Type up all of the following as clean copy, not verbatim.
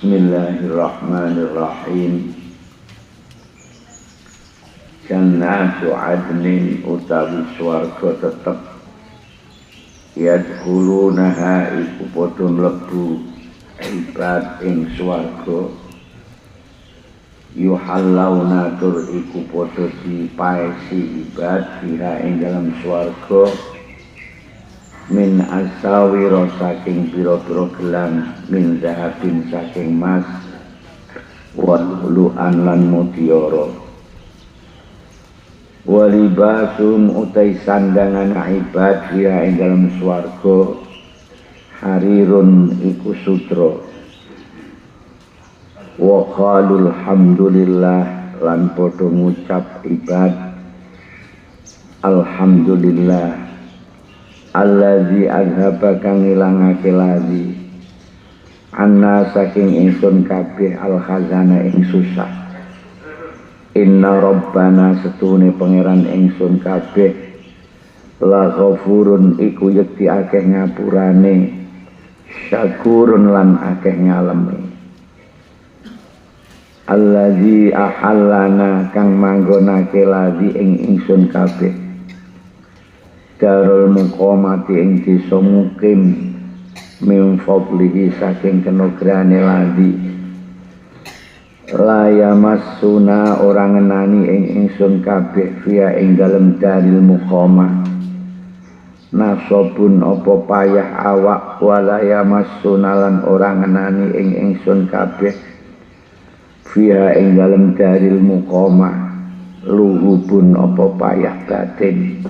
Bismillahirrahmanirrahim. Jannatu adnin utawi swarga tetep yadkhulunaha iku padha mlebu ibad ing swarga yuhallawna tur iku padha dipaesi ibad fiha ing dalam swarga min asawira saking pira-pira gelang min zahabin saking mas wal lu'an lan mutiara walibasum utai sandangan ibad fiha ing dalam swarga harirun iku sutra wa qalul hamdulillah lan padha ngucap ibad alhamdulillah allazi azhaba kang ilangake lazi anna saking ingsun kabeh al khazana ing susah inna rabbana setune pangeran ingsun kabeh la ghafurun iku yekti akeh ngapurane syakurun lan akeh ngaleme allazi ahallana kang manggonake lazi ing ingsun kabeh darul muqamati ing desa mukim min fadlihi saking kenugrahane ladi la yamassuna ora ngenani ing ingsun kabeh via ing dalem daril muqamah nasobun apa payah awak wala yamassuna lan ora ngenani ing ingsun kabeh via ing dalem daril muqamah luhubun apa payah batin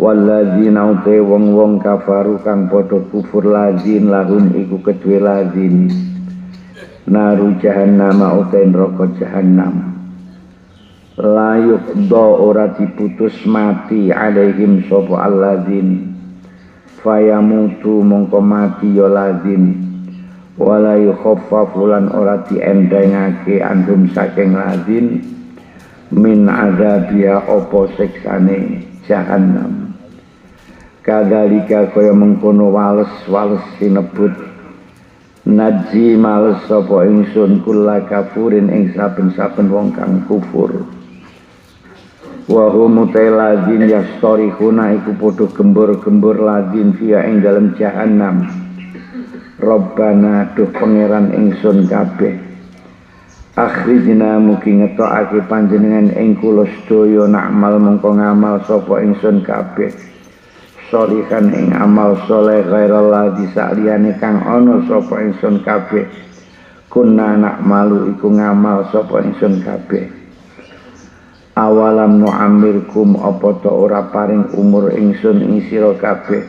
walladzina utai wong-wong kafaru kang padha kufur lazin lahum iku kedue lazin naru jahannam utai neraka jahannam layuk do ora diputus mati alaihim sapa alladzin fayamutu mongko mati ya lazin wala yukhaffafu lan ora diendengake andum saking lazin min azabiha apa siksane jahannam kadalika kaya mengkono wales sinebut naji males sapa ingsun kula kafurin ing saben-saben wong kang kufur wa hum tailadzin yastarihuna iku padha gembur-gembur ladzin via ing dalem jahannam Rabbana duh pangeran ingsun kabeh akhrijna mugi ngetokake panjenengan ing kula sedaya nakmal mengko ngamal sapa ingsun kabeh solihan ing amal soleh ghairal ladzi saliyane kang ana sapa ingsun kabeh kunna nakmalu iku ngamal sapa ingsun kabeh awalam nu'amirkum apa ta ora paring umur ingsun ing sira kabeh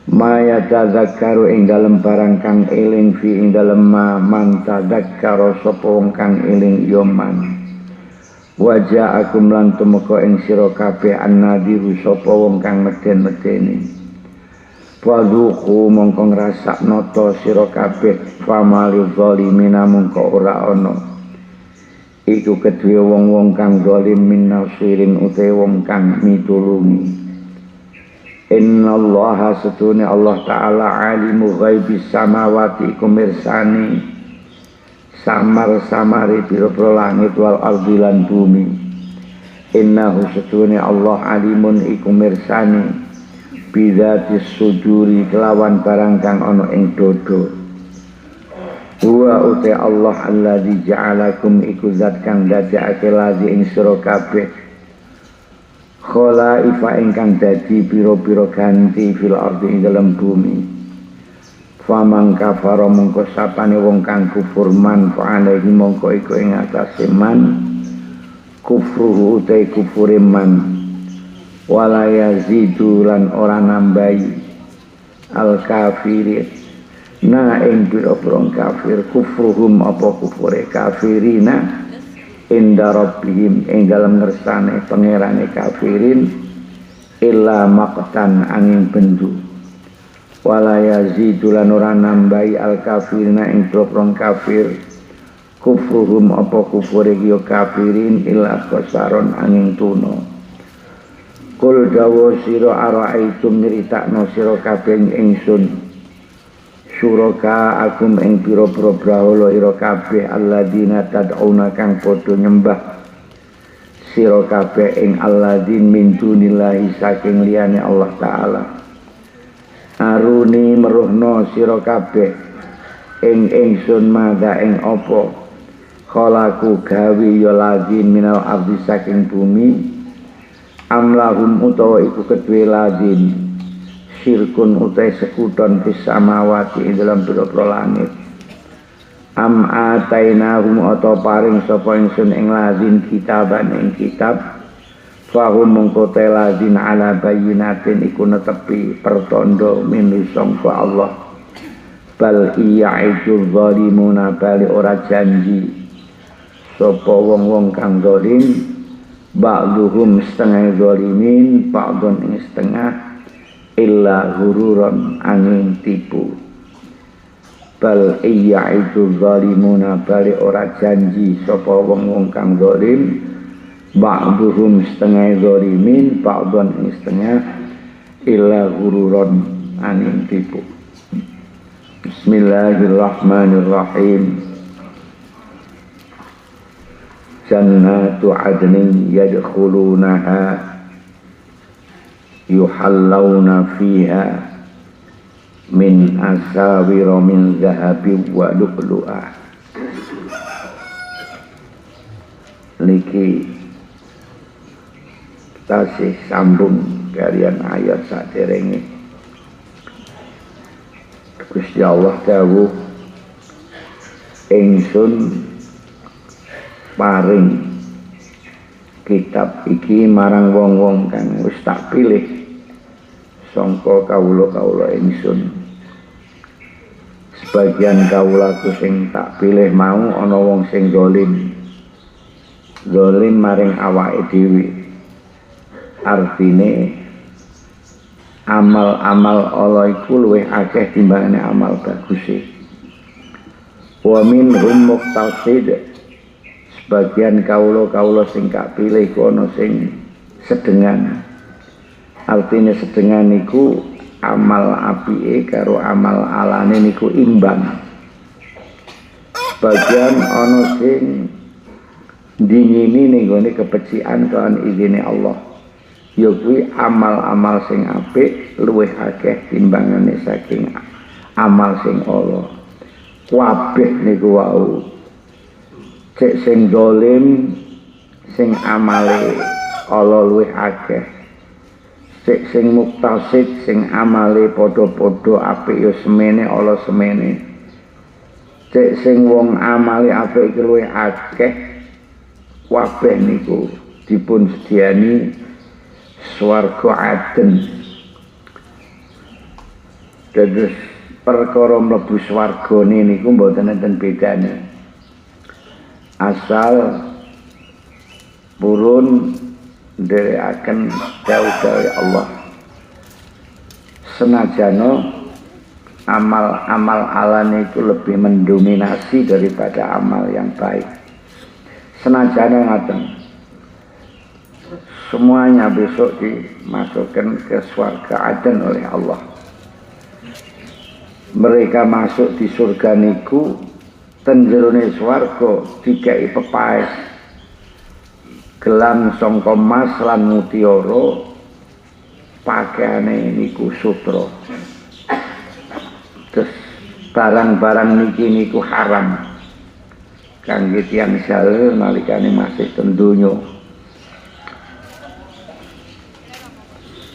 maya tadzakkaru ing dalem barang kang eling fi ing dalem man tadzakkara sapa wong kang eling ya man waja'akum lan tumeka ing sira kabeh annadiru sapa wong kang meden-medeni fadzuqu mongko ngrasakno ta sira kabeh famalil zalimina mongko ora ana iku kedue wong-wong kang zalim min nasirin utawa wong kang mitulungi innallaha satune Allah taala alimu ghaibis samawati kumirsani samar-samari pira-pira langit wal ardi lan bumi innahu satune Allah alimun iku mirsani bidzatis suduri kelawan barang kang ana ing dodo wa uta Allah alladzi ja'alakum iku zat kang dadekake lazi ing sira kabeh khalaifa ingkang dadi pira-pira ganti fil ardi ing dalam bumi famang kafara mongko sapane wong kang kufur man fa'alaihi mongko iku ing atase man kufruhu utai kufure man wala yazidu lan ora nambahi al kafirin na ing pira-pira kafir kufruhum apa kufure kafirina inda rabbihim ing dalem ngersane pangerane kafirin illa maqtan angin bendu wala yazidu lan ora nambahi al kafirina ing pira-pira kafir kufruhum apa kufure ya kafirin illa qasaron angin tuna kul dawa sira araaitum nyritakno sira kabeh ingsun syuraka akum ing pira-pira brahala ira kabeh alladzina tad'una kang padha nyembah sira kabeh ing alladzin min dunillahi saking liyane Allah taala. Aruni meruhna sira kabeh ing ingsun madha ing apa khalaku gawe ya ladzin minal ardi saking bumi amlahum utawa iku kedue ladzin syirkun utai sekuton fis samawati ing dalam pira-pira langit am atainahum atau paring sapa ingsun ing lazin kitaban ing kitab fahum mongko te lazin ala bayyinatin iku netepi pertondo min sangka Allah bal iya itu zalimuna bali ora janji sapa wong-wong kang zalim ba'duhum setengah zalimin ba'dun ing setengah illa hururon angin tipu bal iya itu zalimuna bali ora janji sapa wong-wong kang zalim ba'duhum setengah zalimin ba'dun ing setengah illa hururon angin tipu. Bismillahirrahmanirrahim. Jannatu adnin yadkhulunaha yuhallawna fiha min asawira min zahabin wa lu'lu'ah. Niki tasih sambung kalian ayat saderenge. Gusti Allah dawuh ingsun paring kitab iki marang wong-wong kang wis tak pilih sangka kawula-kawula ingsun. Sebagian kawulaku sing tak pilih mau ana wong sing zalim maring awake dhewe. Artine amal-amal Allah iku luwih akeh timbangane amal baguse. Wa minhum muqtasid. Sebagian kawula sing gak pilih iku ana sing sedengan. Artine sedengan niku amal apike karo amal alane niku imbang. Sebagian ana sing dingini ning gone kepecikan kan izine Allah. Ya kuwi amal-amal sing apik luwih akeh timbangane saking amal sing ala. Kabeh niku wau. Cek sing zalim sing amale ala luwih akeh. Cek sing muktasid sing amale padha-padha apik ya semene ala semene. Cek sing wong amale apik iki luwih akeh. Kabeh niku dipun sediani swarga Aden. Dados perkara mlebu swargane niku mboten enten bedane. Asal purun nderekaken dawuh Allah. Senajana amal-amal alane itu lebih mendominasi daripada amal yang baik. Senajana ngaten. Semuanya besok dimasukkan ke surga Aden oleh Allah. Mereka masuk di surga niku tenjerone swarga dikai pepaes gelang sangka emas lan mutiara pakaiane niku sutra. Terus barang-barang niki niku haram kangge tiyang saleh nalikane masih ten donya.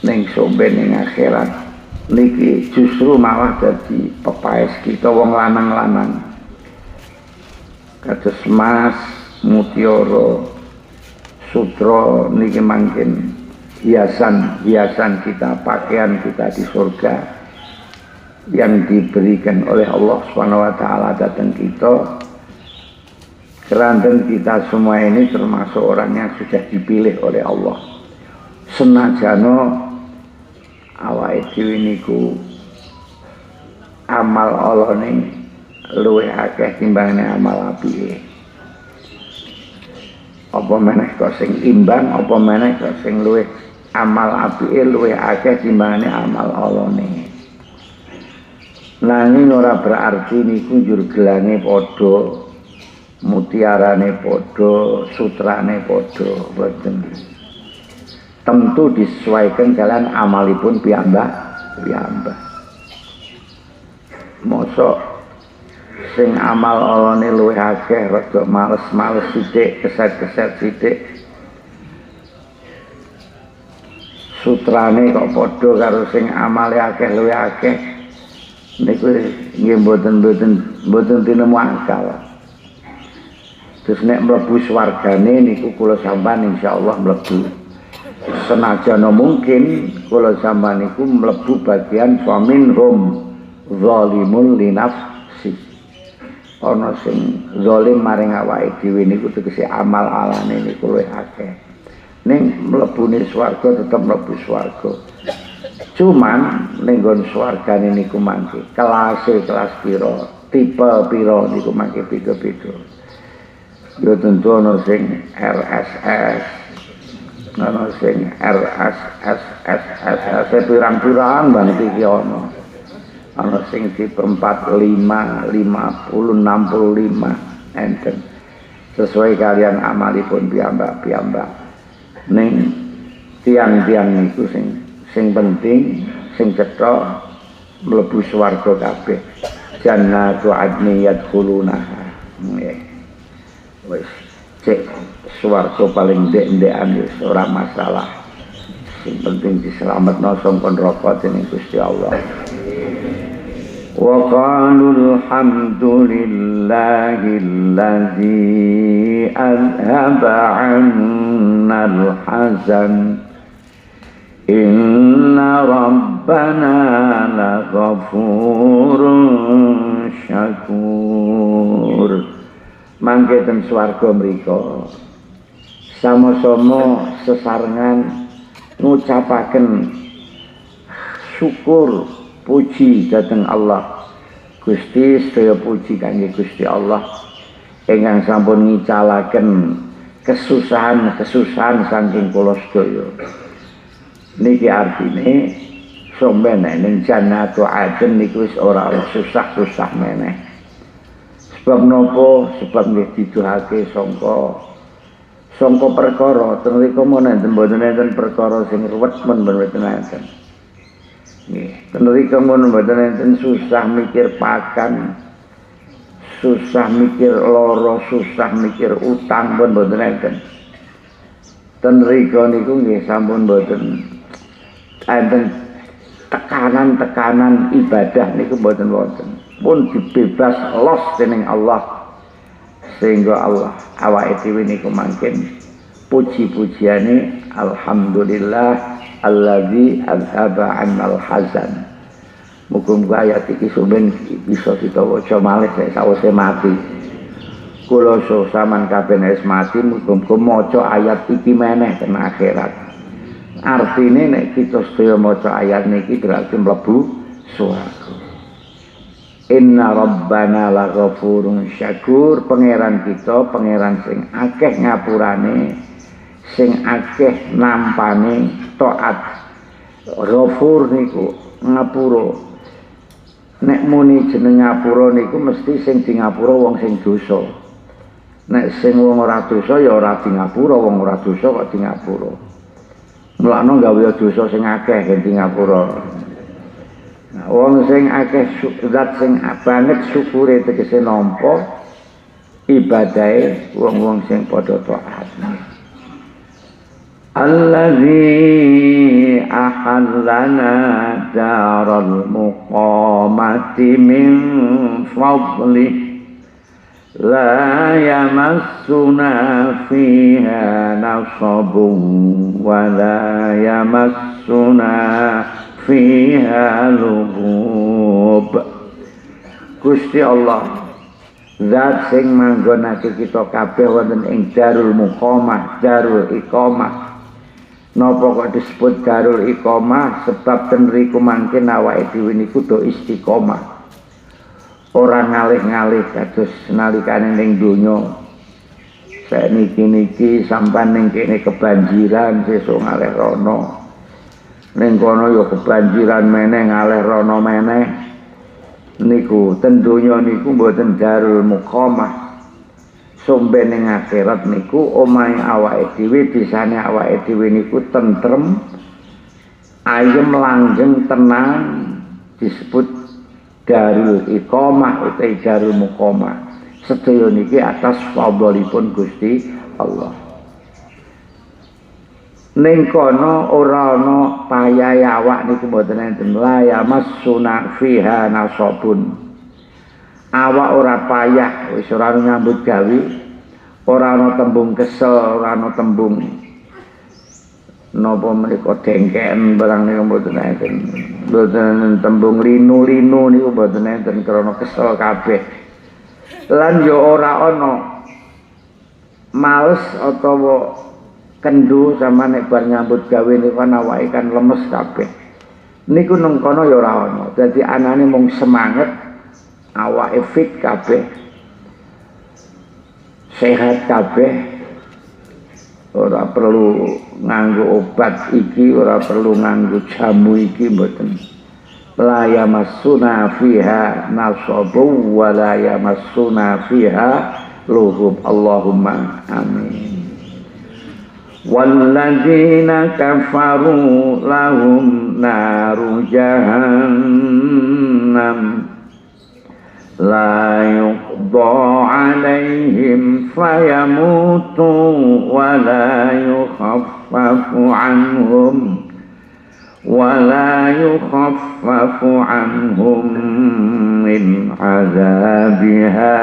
Ning somben ning akhirat niki justru malah dadi pepaes kita wong lanang-lanang. Kados emas, mutiara, sutra niki mangken hiasan kita, pakaian kita di surga yang diberikan oleh Allah Subhanahu wa taala datang kita. Keranten kita semua ini termasuk orang yang sudah dipilih oleh Allah. Senajana awake dhewe niku amal alane luwih akeh timbangane amal apike. Apa meneh kok sing imbang, apa meneh kok sing luwih amal apike luwih akeh timbangane amal alane. Nanging ora berarti niku njur gelange padha, mutiarane padha, sutrane padha, boten. Tentu disesuaikan kalian amalipun piyambak. Mosok sing amal alane luwih akeh rada males-males sithik, keset-keset sithik. Sutrane kok padha karo sing amale akeh luwih akeh. Niku nggih mboten tinemu akal. Terus nek mlebu swargane niku kula sampeyan insyaallah mlebu. Senajan mungkin kula sampeyan niku mlebu bagian faminhum zalimun li nafsi. Ana sing zalim maring awake dhewe niku tegese amal alane niku luwih akeh. Ning mlebune swarga tetep mlebu swarga. Cuman ning nggon swargane niku mangke kelas pira, tipe pira niku mangke beda-beda. Yo tentu ana sing RSS, ana sing RSS pirang-pirang banget iki ana. Ana sing tipe 45, 50, 65 enten. Sesuai kalian amalipun piyambak-piyambak. Ning tiang-tiang niku sing penting sing cetha mlebu swarga kabeh. Jannatu adni yadkhulunaha. Nggih. Wis cek swarga paling ndek-ndekan wis ora masalah. Sing penting diselametno saka neraka dening Gusti Allah. Wa qalu alhamdulillahilladzi adhaba 'annal hazan. Inna rabbana laghafurun syakur. Mangke ten swarga mriko sama-sama sesarengan ngucapaken syukur puji dhateng Allah. Gusti sedaya puji kangge Gusti Allah ingkang sampun ngicalaken kesusahan saking kula sedaya. Niki artine sombene ning jannatu adn niku wis ora susah-susah meneh. Sebab napa? Sebab nggih diduhake sangka perkara teng mriku mboten enten perkara sing ruwet mboten enten. Nggih, teng mriku mboten enten susah mikir pakan, susah mikir lara, susah mikir utang pun mboten enten. Ten mriku niku nggih sampun mboten enten tekanan-tekanan ibadah niku mboten wonten. Pun dibebas los dening Allah sehingga Allah awake dhewe niku mangken puji-pujiane alhamdulillah allazi azhaba 'annal hazan. Muga-muga ayat iki sampeyan bisa kita waca malih sawise mati. Kula sampeyan kabeh wis mati muga-muga maca ayat iki meneh ten akhirat. Artine nek kita sedaya maca ayat niki berarti mlebu swarga. Inna rabbana laghafurun syakur. Pangeran kita pangeran sing akeh ngapurane, sing akeh nampane taat. Ghafur niku ngapura. Nek muni jeneng ngapura niku mesti sing di ngapura wong sing dosa. Nek sing wong ora dosa ya ora di ngapura, wong ora dosa kok di ngapura. Mulane gawe dosa sing akeh di ngapura. Nah, wong sing akeh zat sing banget syukure tegese nampa ibadahe wong-wong sing padha taat. Allazi ahallana daral muqamati min fadli la yamassuna fiha nasabun wa la yamassuna fiha lughub. Gusti Allah zat sing manggonake kita kabeh wonten ing darul muqamah, darul iqamah. Napa kok disebut darul iqamah? Sebab ten mriku mangke awake dhewe niku do istiqomah. Ora ngalih-ngalih kados nalikane ning donya. Saiki sampean ning kene kebanjiran sesuk ngalih rono. Ning kono ya kebanjiran meneh ngalih rono meneh. niku ten donya niku mboten darul muqamah. Somben ning akhirat niku omahe awake dhewe, desane awake dhewe niku tentrem, ayem langgeng tenang, disebut darul iqamah utawi darul muqamah. Sedaya niki atas fadlipun Gusti Allah. Ning kono ora ana payahe awak niku mboten enten la yamassuna fiha nasabun. Awak ora payah, wis ora nyambut gawe, ora ana tembung kesel, ora ana tembung napa menika dengken barang niku mboten enten. Mboten tembung linu-linu niku mboten enten krana kesel kabeh. Lan yo ora ana males utawa kendu sama nek bar nyambut gawe niku kan awake kan lemes kabeh. Niku nang kono ya ora ana. Dadi anane mung semangat, awake fit kabeh. Sehat kabeh. Ora perlu nganggo obat iki, ora perlu nganggo jamu iki mboten. La yamassuna fiha nasabu wa la yamassuna fiha lughub. Allahumma amin. Walladzina kafaru lahum naru jahannam la yuqda alaihim fayamutu wa la yukhaffafu anhum min azabiha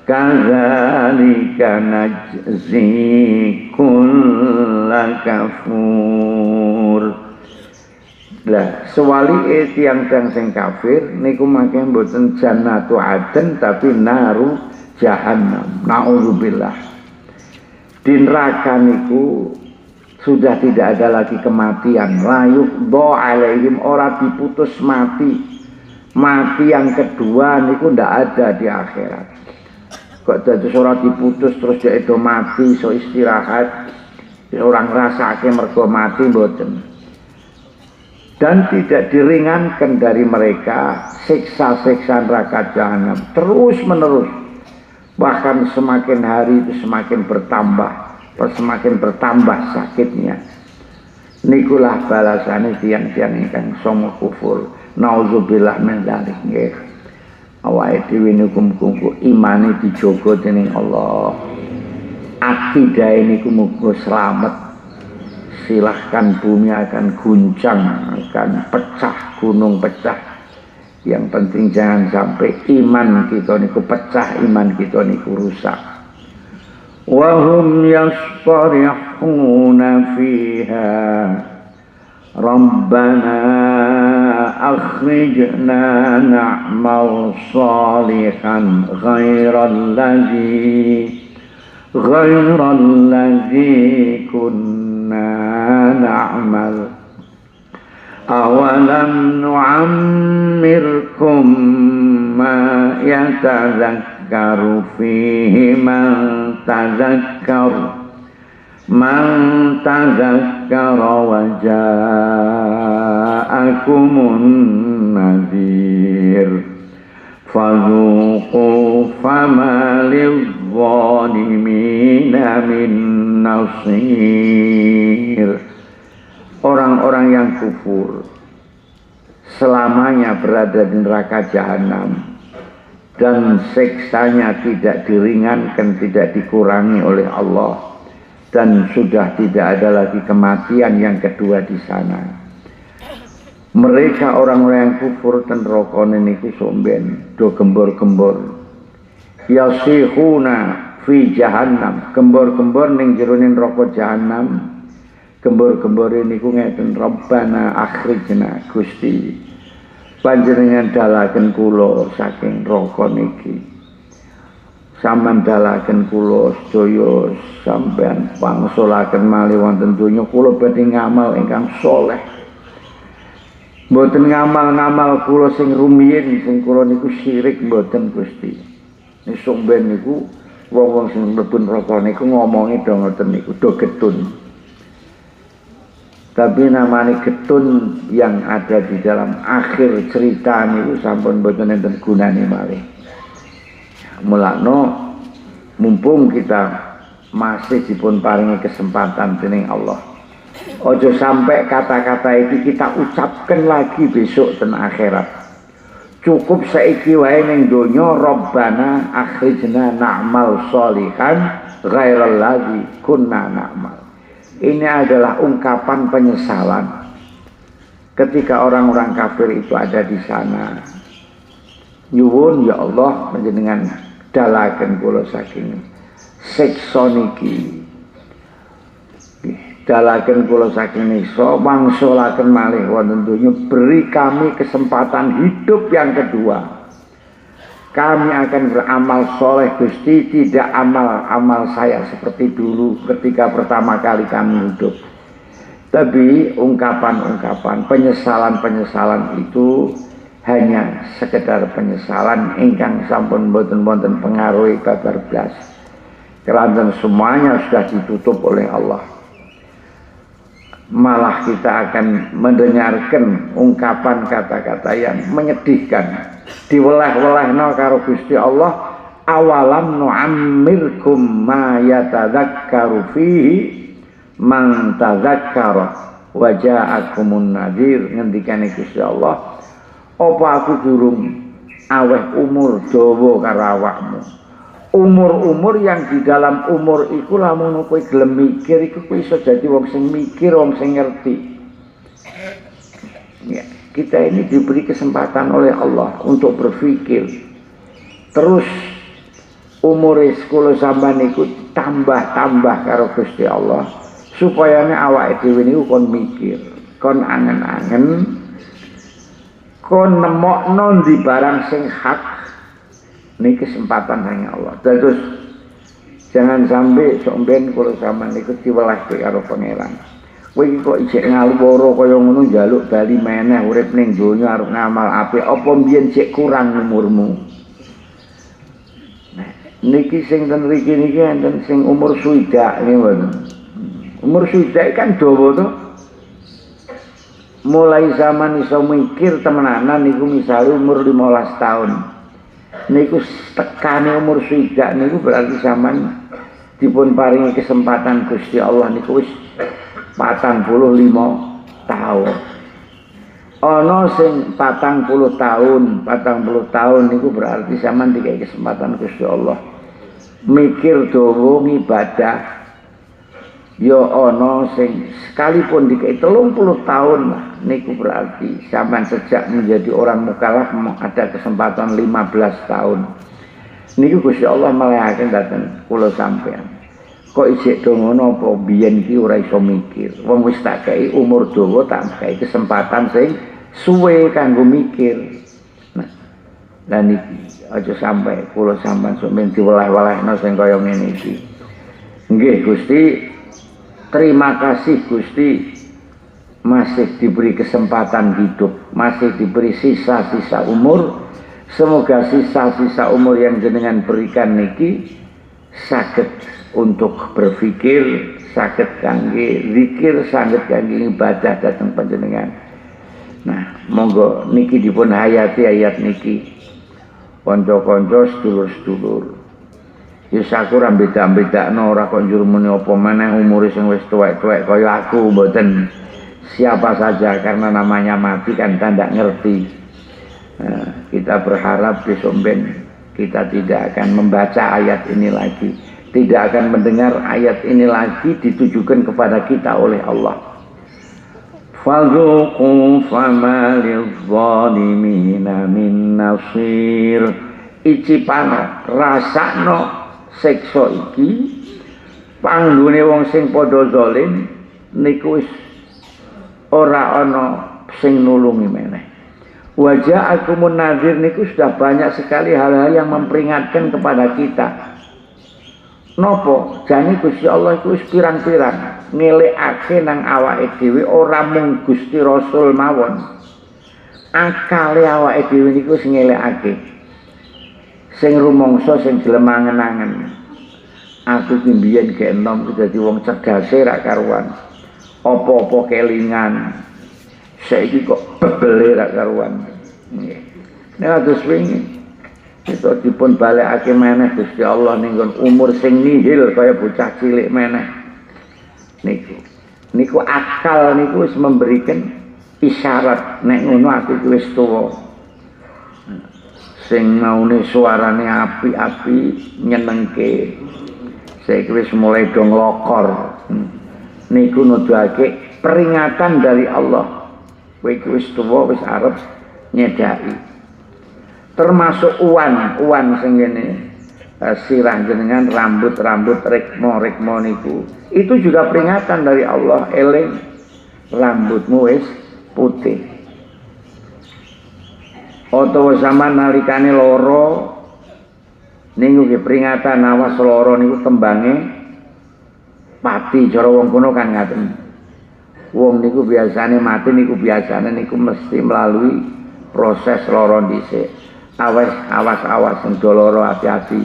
kadzalika najzi kulla kafur. Lah sewali tiang-tiang sing kafir niku mangke mboten jannatu adn tapi naru jahannam. Nauzubillah. Di neraka niku sudah tidak ada lagi kematian. Layuk do alaihim, ora diputus mati. Mati yang kedua niku ndak ada di akhirat. Kok dados ora diputus terus dia itu mati so istirahat. Orang rasake mergo mati mboten. Dan tidak diringankan dari mereka siksa-siksa neraka jahanam terus menerus. Bahkan semakin hari itu semakin bertambah sakitnya. Nikulah balasane tiang-tiang ingkang somo kufur. Nauzubillah min dzalik nggih. Awake dhewe niku muga imane dijaga dening Allah. Akidah niku muga slamet. Silahkan bumi akan guncang, akan pecah, gunung pecah. Yang penting jangan sampai iman kita niku pecah, iman kita niku rusak. Wahum yastarihuna fiha Rabbana akhrijna na'mal salihan ghairal ladzi kunna na'mal awalam nu'ammirkum ma yatadzakkaru fihi man tadzakkara wa ja'akumun nadhir fadzuqu fama lidh-dhalimina min nasir. Orang-orang yang kufur selamanya berada di neraka jahanam dan siksanya tidak diringankan, tidak dikurangi oleh Allah, dan sudah tidak ada lagi kematian yang kedua di sana. Mereka orang-orang yang kufur ten neraka niku somben do gembor-gembor. Yasihuna fi jahannam, gembor-gembor ning jero neraka jahanam. Gembor-gembor niku ngeten, Rabbana akhrijna, Gusti panjenengan dalaken kula saking neraka niki. Sampeyan dalaken kula sedaya sampeyan pangsulaken malih wonten donya kula badhe ngamal ingkang saleh. Mboten ngamal-ngamal kula sing rumiyin, sing kula niku syirik mboten Gusti. Esuk ben niku wong-wong sing mlebu neraka niku ngomongi do ngoten niku do getun. Tapi namanya getun yang ada di dalam akhir cerita niku sampun boten enten gunane malih. Mulakno mumpung kita masih dipun paringi kesempatan dening Allah, ojo sampai kata-kata itu kita ucapkan lagi besok dan akhirat. Cukup saiki wae ning donya, Rabbana akhrijna na'mal sholihan ghairal ladzi kunna na'mal. Ini adalah ungkapan penyesalan ketika orang-orang kafir itu ada di sana. Nyuwun ya Allah panjenengan dalaken kula saking siksa niki. Dalaken kula saking siksa, wangsulaken malih wonten donya, beri kami kesempatan hidup yang kedua. Kami akan beramal soleh Gusti, tidak amal saya seperti dulu ketika pertama kali kami hidup. Tapi ungkapan-ungkapan penyesalan-penyesalan itu hanya sekedar penyesalan ingkang sampun boten-boten pengaruhi babar blas. Kelantan semuanya sudah ditutup oleh Allah. Malah kita akan mendengarkan ungkapan kata-kata yang menyedihkan. Diwelah-welahno karo Gusti Allah, awalam nu'ammirkum ma yatadzakkaru fihi man tadzakkara wa ja'akumun nadhir. Ngendikane Gusti Allah, apa aku durung aweh umur dawa karo awakmu? Umur-umur yang di dalam umur iku lamun kowe gelem mikir iku kowe iso dadi wong sing mikir, wong sing ngerti. Ya, kita ini diberi kesempatan oleh Allah untuk berpikir. Terus umur sekolah sampean iku tambah-tambah karo Gusti Allah supaya awake dhewe niku kon mikir, kon angen-angen, kon nemokno ndi barang sing hak. Ini kesempatan hanya Allah. Terus jangan sampai sok ben kula sampean niku diwelehke karo pangeran. Kowe iki kok isih ngalwara kaya ngono njaluk bali meneh urip ning donya arep ngamal apik, apa mbiyen sik kurang umurmu? Nah, niki sing ten mriki niki enten sing umur swidak nggih mboten. Umur swidak kan dawa to. Mulai zaman iso mikir temenanan niku misale umur 15 tahun. Niku tekane umur swidak niku berarti zaman dipun paringi kesempatan Gusti Allah niku wis 45 tahun. Ana sing 40 tahun niku berarti zaman dikai kesempatan Gusti Allah mikir dawa ibadah. Ya ana sing sekalipun dikai 30 tahun lah niku berarti zaman sejak menjadi orang mukallaf ada kesempatan 15 tahun. Niku Gusti Allah melehaken dateng kula sampean. Kok isih do ngono apa biyen iki ora iso mikir. Wong wis tak kei umur dawa tak kei kesempatan sing suwe kanggo mikir. Nah, lan iki aja sampai kula sampean sampeyan diwelah-welehno sing kaya ngene iki. Nggih Gusti, terima kasih Gusti, masih diberi kesempatan hidup, masih diberi sisa-sisa umur. Semoga sisa-sisa umur yang jenengan berikan niki saged untuk berpikir, saged kangge zikir, saged kangge ibadah dhateng panjenengan. Nah, monggo niki dipun hayati ayat niki. Kanca-kanca sedulur-sedulur. Ya sakur beda-bedakno ora kok njur muni apa meneh umure sing wis tuwek-tuwek kaya aku mboten. Siapa saja karena namanya mati kan kita tidak ngerti. Nah, kita berharap besok ben kita tidak akan membaca ayat ini lagi, tidak akan mendengar ayat ini lagi ditujukan kepada kita oleh Allah. Fadzuqu fama lizzalimin min nasir. Icipano rasakno siksa iki panggone wong sing padha zalim niku wis ora ana sing nulungi meneh. Waja'akumun nadhir niku sudah banyak sekali hal-hal yang memperingatkan kepada kita. Nopo jane Gusti Allah iku wis pirang-pirang ngelekake nang awake dhewe ora mung Gusti Rasul mawon. Akale awake dhewe niku wis ngelekake. Sing rumangsa sing gelem angen-angen. Aku ki mbiyen ge enom dadi wong cerdase ra karuan. apa-apa kelingan. Saiki kok bebele ra karuan. Nggih. Nek atus wingi kita dipun balekake meneh Gusti Allah ning umur sing nihil kaya bocah cilik meneh. Niku akal niku wis memberikan isyarat nek ngono aku wis tuwa. Sing maune suarane api-api nyenengke. Saiki wis mulai do nglokor. Niku nuduhake peringatan dari Allah. Kowe iki wis tuwa wis arep nyedaki. Termasuk uwan sing ngene sirah jenengan rambut-rambut rekmo niku. Itu juga peringatan dari Allah, eling rambutmu wis putih. Utawa sampean nalikane lara niku nggih peringatan awas lara niku tembange pati cara wong kuno kan ngaten. Wong niku biasane mati niku biasane niku mesti melalui proses lara dhisik. Awas sing do lara hati-hati.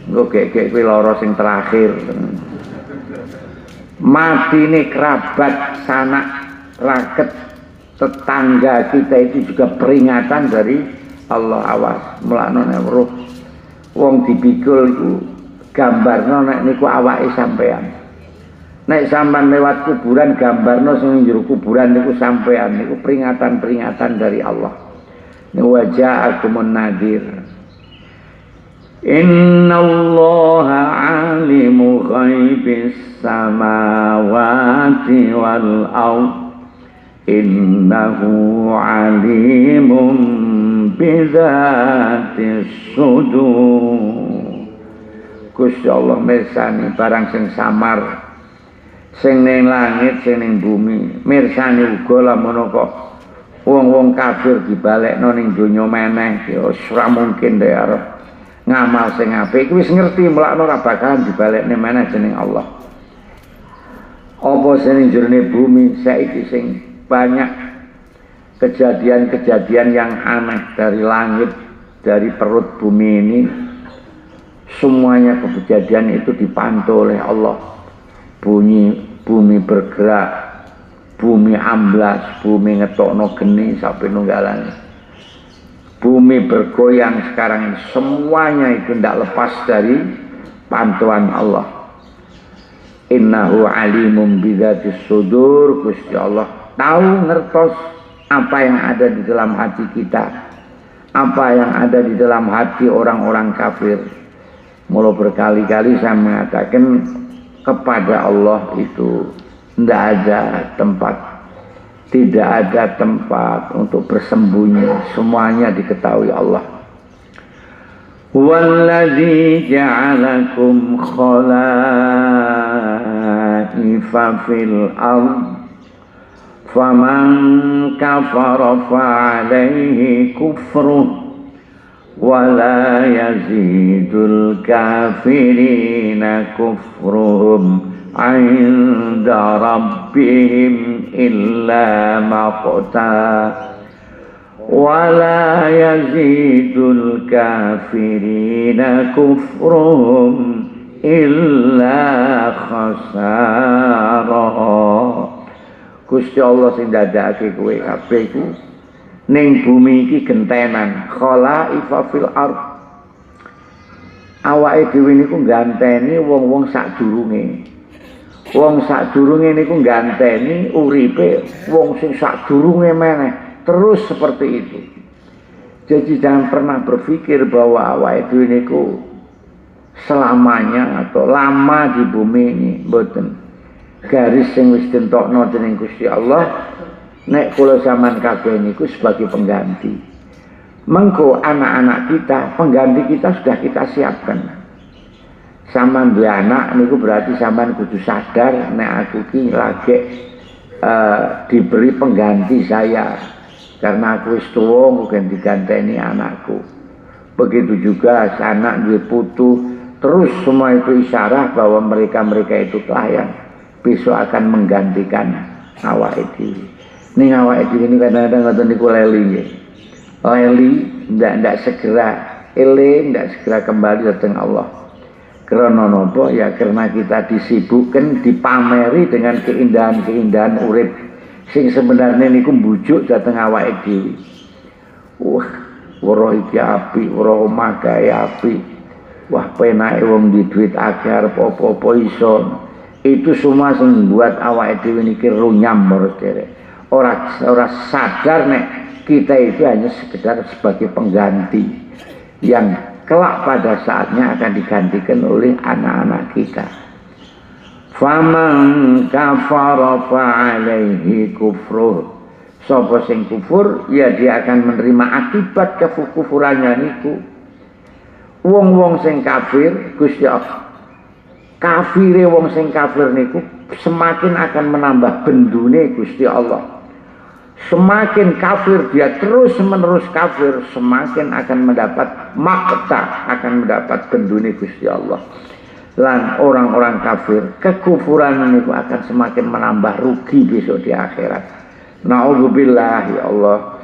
Engko gek-gek kuwi lara sing terakhir. Matine kerabat, sanak, raket, tetangga kita itu juga peringatan dari Allah. Awas mulane weruh wong dipikul iku gambarno nek niku awake sampean. Nek sampean lewat kuburan gambarno sing njero kuburan niku sampean niku peringatan-peringatan dari Allah. Waja'akumun nadir. Innallaha alimu ghaibis samawati wal ardh. Innahu alimun bizatis sudur. Gusti Allah mirsani barang sing samar, sing ning langit, sing ning bumi. Mirsani uga lamun kok wong-wong kafir dibalekno ning donya meneh, ya ora mungkin dhewe arep ngamal sing apik. Wis ngerti melakno ora bakalan dibalekne meneh jeneng Allah. Apa sing ning jerone bumi saiki sing banyak kejadian-kejadian yang aneh dari langit, dari perut bumi ini, semuanya kejadian itu dipantau oleh Allah. Bumi bergerak, bumi amblas, bumi ngetokno geni sampai nunggalan, bumi bergoyang sekarang, semuanya itu tidak lepas dari pantauan Allah. Innahu alimun bidzatis sudur. Gusti Allah tahu ngertos apa yang ada di dalam hati kita, apa yang ada di dalam hati orang-orang kafir. Mula berkali-kali saya mengatakan kepada Allah itu tidak ada tempat, tidak ada tempat untuk bersembunyi, semuanya diketahui Allah. Walladzi ja'alakum khalaifa fil ardh faman kafara fa'alaihi kufruh wala yazidul kafirina kufruhum 'inda rabbihim illa maqta wala yazidul kafirina kufruhum illa khasara. Gusti Allah sing dadake kowe kabeh iku ning bumi iki gentenan khalaifa fil ard. Awake dhewe niku ganteni wong-wong sadurunge. Wong sadurunge niku ganteni uripe wong sing sadurunge meneh. Terus seperti itu. Jadi jangan pernah berpikir bahwa awake dhewe niku selamanya atau lama di bumi ini, mboten. Garis sing wis dentokno dening Gusti Allah, nek kula zaman kabeh niku sebagai pengganti. Mengko anak-anak kita, pengganti kita sudah kita siapkan. Sampeyan duwe anak niku berarti sampeyan kudu sadar nek aku ki lagi diberi pengganti saya. Karena aku wis tuwa mungkin diganteni anakku. Begitu juga anak duwe putu, terus semua itu isyarat bahwa mereka-mereka itu yang besok akan menggantikan awake dhewe. Ning awake dhewe ini kadang-kadang ngoten niku leli nggih. Leli ndak segera eling, ndak segera kembali datang Allah. Karena napa? Ya karena kita disibukkan, dipameri dengan keindahan-keindahan urip sing sebenarnya niku mbujuk dhateng awake dhewe. Wah, weruh iki apik, weruh omah gawe apik. Wah, penake wong di duit akeh arep apa-apa iso. Itu semua sing buat awake dhewe niki runyam terus derek. Ora sadar nek kita itu hanya sekedar sebagai pengganti yang kelak pada saatnya akan digantikan oleh anak-anak kita. Faman kafara fa'alaihi kufruh. Sapa sing kufur, ya dia akan menerima akibat kekufurannya niku. Wong-wong sing kafir, Gusti Allah. Kafire wong sing kafir niku semakin akan menambah bendune Gusti Allah. Semakin kafir dia terus-menerus kafir, semakin akan mendapat makta, akan mendapat bendune Gusti Allah. Lan orang-orang kafir, kekufuran itu akan semakin menambah rugi besok di akhirat. Na'udzubillah ya Allah.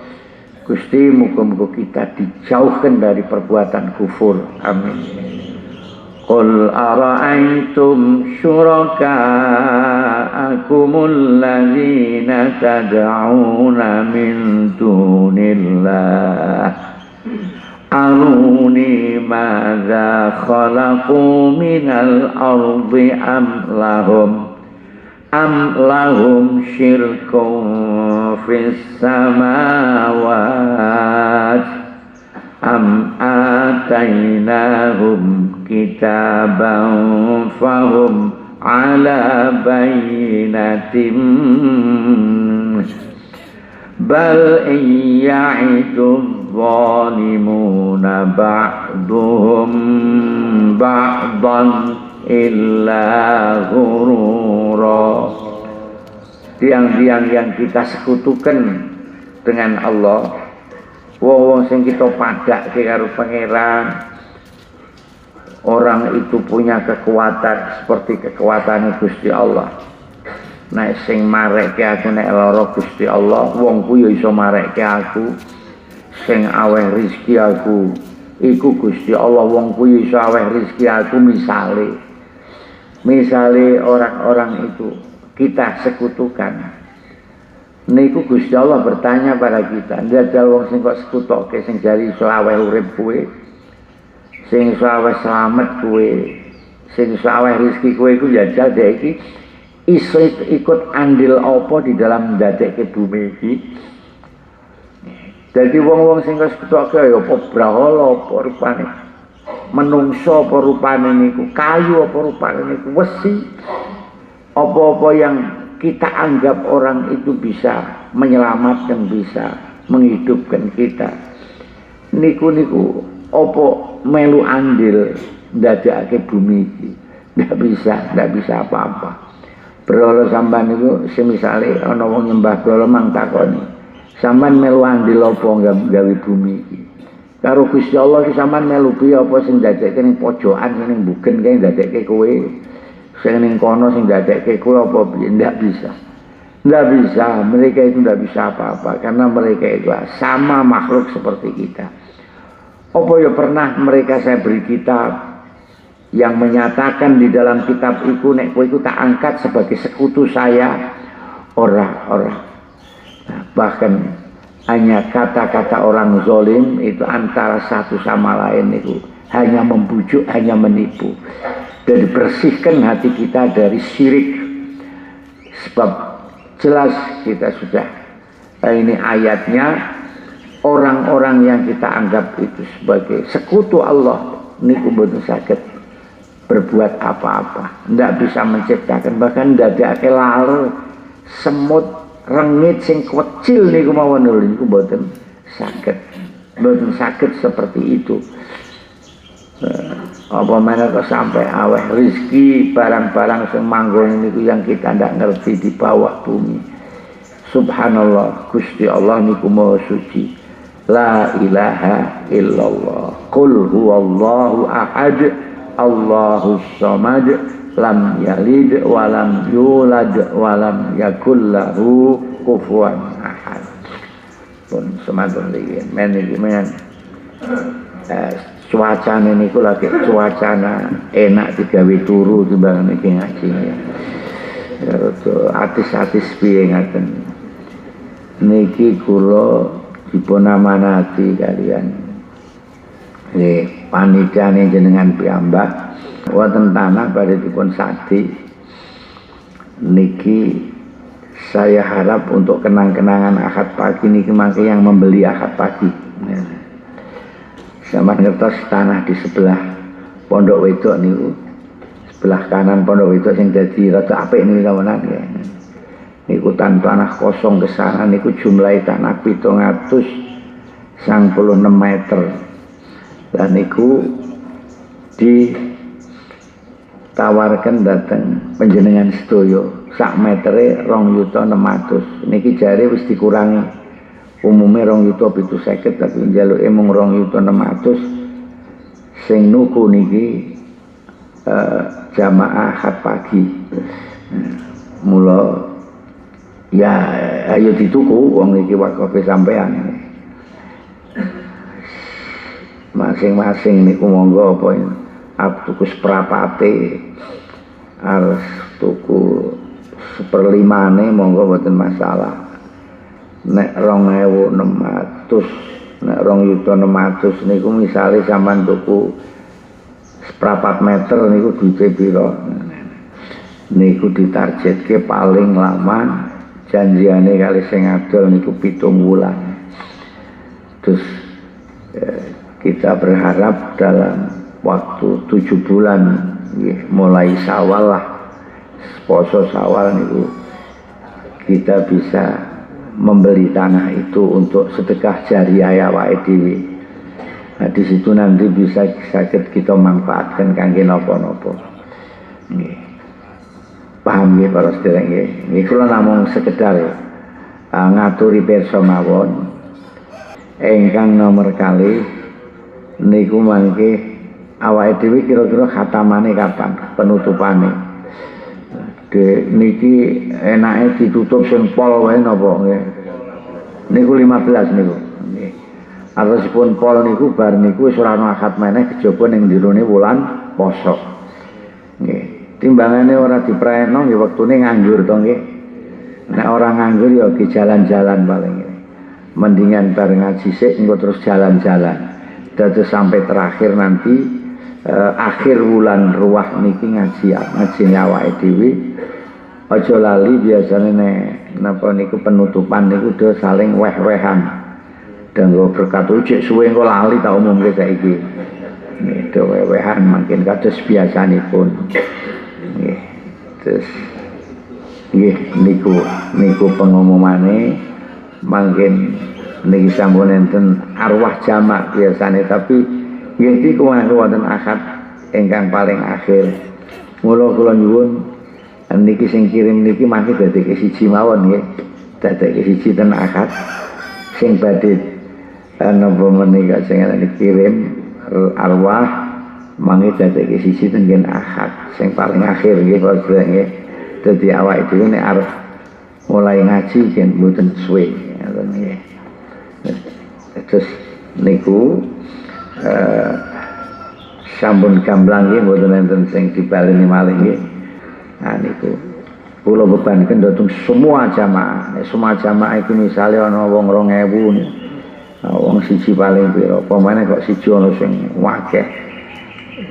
Gusti muga-muga kita dijauhkan dari perbuatan kufur. Amin. Qul ara'aytum syuraka'akumul ladzina tad'una min dunillah aruni madza khalaqu minal ardi am lahum syirkun fis samawati am atainahum kitaban fahum ala bayyinatin bal ya'idu zalimuna ba'duhum ba'dan illa ghurura. Tiang-tiang yang kita sekutukan dengan Allah, wong sing kita padake karo pangeran, orang itu punya kekuatan seperti kekuatan Gusti Allah. Nek sing marekke aku nek lara Gusti Allah, wong ku ya iso marekke aku. Sing aweh rezeki aku iku Gusti Allah, wong ku ya iso aweh rezeki aku. Misale orang-orang itu kita sekutukan. Niku Gusti Allah bertanya pada kita, njajal wong sing kok sekutoke sing jari iso aweh urip kowe, sing iso aweh slamet kowe, sing iso aweh rezeki kowe iku njajal dhek iki iso ikut andil apa di dalam ndadekke bumi iki. Dadi wong-wong sing kok sekutoke ya apa brahala apa rupane, menungso apa rupane niku, kayu apa rupane niku, wesi apa-apa yang kita anggap orang itu bisa menyelamatkan, bisa menghidupkan kita. Niku opo melu andil ndadekake bumi iki. Ndak bisa apa-apa. Berhala sampean niku semisale ana wong nyembah berhala mang takoni, sampean melu andil apa gawe bumi iki? Karo Gusti Allah iki sampean melu piye apa sing ndadekke ning pojokan ning mbuken kae ndadekke kowe? Sing ning kono sing ndadekke kowe apa piye? Ndak bisa. Mereka itu ndak bisa apa-apa karena mereka itu sama makhluk seperti kita. Apa ya pernah mereka saya beri kitab yang menyatakan di dalam kitab itu nek kowe iku tak angkat sebagai sekutu saya? Ora. Nah, bahkan hanya kata-kata orang zalim itu antara satu sama lain itu hanya membujuk, hanya menipu. Dan dibersihkan hati kita dari syirik. Sebab jelas kita sudah ini ayatnya, orang-orang yang kita anggap itu sebagai sekutu Allah niku mboten saged berbuat apa-apa, ndak bisa menciptakan, bahkan ndadekake laler, semut, rengit sing kecil niku mawon niku mboten saged seperti itu. Apa mana kok sampai aweh rizki barang-barang sing manggon niku yang kita ndak ngerti di bawah bumi. Subhanallah, Gusti Allah niku maha suci. La ilaha illallah. Qul huwallahu ahad, Allahus samad, lam yalid wa lam yulad wa lam yakul lahu kufuwan ahad. Pun semanten iki men cuacane niku lagi cuacana enak digawe turu timbang niki ngaji. Atis-atis piye ngaten. Niki kula dipun amanati kalian panitiane jenengan piyambak wonten tanah badhe dipun sadi. Niki saya harap untuk kenang-kenangan akad pagi niki mangke yang membeli akad pagi. Sampeyan ngertos tanah di sebelah Pondok Wedok niku, sebelah kanan Pondok Wedok sing dadi rada apik niku kawanan ya. Niku tanah kosong ke sana niku jumlahe tanah 796 meter. Dan niku ditawarkan dateng panjenengan sedaya sak metere 2.600.000. Niki jare wis dikurangi. Umume 2.750.000 tapi njaluke mung 2.600.000. Sing nuku niki jamaah akad pagi. Mula ya ayo dituku wong iki wakofe sampean. Masing-masing niku monggo apa tuku seprapate harus tuku 1/5 monggo mboten masalah. Nek 2.600, nek 2.600.000 niku misale sampean tuku seprapat meter niku duite pira? Niku ditargetke paling lama janjiane kali sing adol niku 7 wulan. Terus kita berharap dalam waktu 7 bulan mulai Syawal lah, poso Syawal niku kita bisa membeli tanah itu untuk sedekah jariah awake dhewe. Nah di situ nanti bisa saged kita manfaatkan kangge napa-napa. Nggih. Paham nggih para sedherek nggih. Nggih kula namung sekedar ngaturi pirsa mawon. Ingkang nomor kali niku mangke awake dhewe kira-kira khatamane kapan? Penutupane. Niki enake ditutup sing pol wae napa nggih. Niku 15 niku. Nggih. Arepipun pol niku bar niku wis ora ana akad meneh kejaba ning dirone wulan poso. Nggih. Timbangane ora dipraekno nggih wektune nganggur to nggih. Nek ora nganggur ya ki jalan-jalan paling. Mendingan bar ngaji sik engko terus jalan-jalan. Dados sampai terakhir nanti akhir bulan ruah niki ngaji awake dhewe. Aja lali biasane nek napa niku penutupan niku do saling weh-wehan. Danggo berkat ujek suwe engko lali tak umumke saiki. Nggih do weh-wehan mangkin kados biasanipun. Nggih. Terus nggih niku pengumumane mangkin niki sampun enten arwah jamak biasane tapi nggih iki wonten akad ingkang paling akhir. Mula kula nyuwun niki sing kirim niki mangke dadekke siji mawon nggih. Dadekke siji ten akad sing badhe napa menika sing dikirim arwah mangke dadekke siji ten akad sing paling akhir nggih Pak nggih. Dadi awake dhewe nek arep mulai ngaji yen mboten suwe ngoten nggih. Terus niku sampun gamblang nggih mboten enten sing dibaleni malih nggih. Nah niku kula bebanken dhateng semua jamaah. Nek semua jamaah iki misale ana wong 2000 nih. Wong siji paling pira? Apa meneh kok siji ana sing akeh.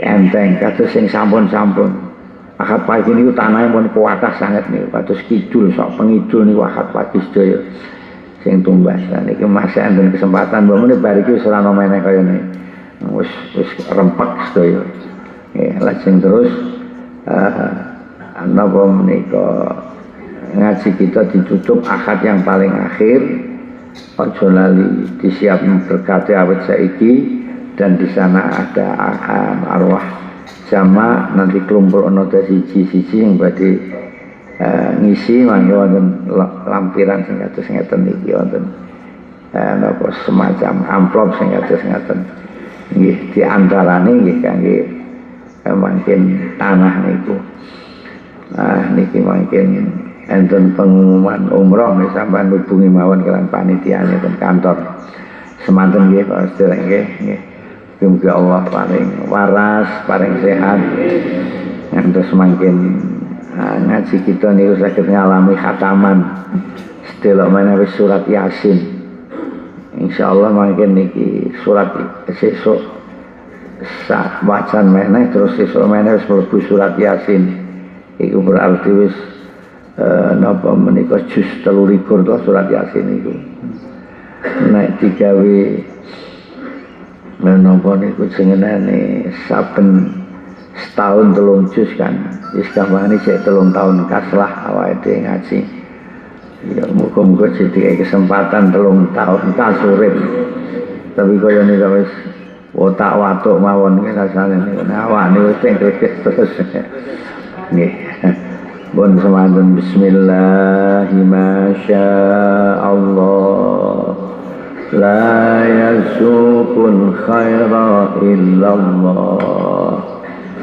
Enteng kados sing sampun-sampun. Akad pagi niku tanahe pun kuatah sanget niku. Kados kidul sok pengidul niku akad pagi sedaya sing tumbas. Nah niki masih enten kesempatan mbok menika bar iki wis ora ana meneh kaya niki. Wis rempek sedaya. Nggih, lajeng terus napa menika ngaji kita ditutup akad yang paling akhir. Aja lali disiap berkate awet saiki dan di sana ada arwah jamaah nanti kelompok ana siji-siji yang badhe ngisi mangke wonten lampiran sing kados ngeten niki wonten napa semacam amplop sing kados ngeten. Nggih di antarane nggih kangge mangkin tanah niku. Niki mangkin enten pengumuman umroh nek sampean hubungi mawon kalian panitiane ten kantor. Semanten nggih Pak Sedherek nggih. Mugi Allah paling waras, paling sehat. Ngantos semakin ngaji kita niku saged ngalami khataman. Sedelok menawi surat Yasin. Insyaallah mangken niki surat sesuk sak wacan meneh terus sesuk meneh wis mlebu surat Yasin. Iku berarti wis napa menika juz 23 to surat Yasin iku. Nek digawe menapa niku jenengane saben setahun 3 juz kan. Wis gampangane sik 3 tahun kaslah awake dhewe ngaji. Ya muga-muga jadi kesempatan 3 tahun kasurip. Tapi kaya nika wis otak watuk mawon iki rasane niku awak niku wis terus. Nggih. Bon semanten bismillah masyaallah. La yasukul khaira illallah.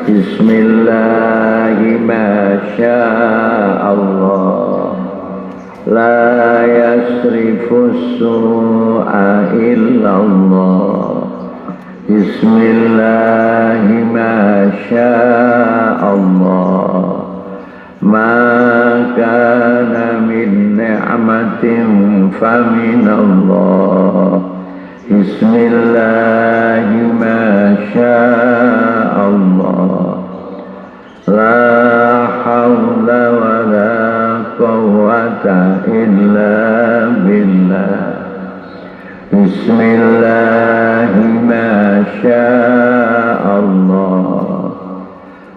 Bismillah masyaallah. La yasrifus su'a illallah. Bismillah masyaallah. Ma kana min ni'matin faminallah. Bismillah masyaallah. La hawla wa la quwwata illa billah. Bismillah masyaallah.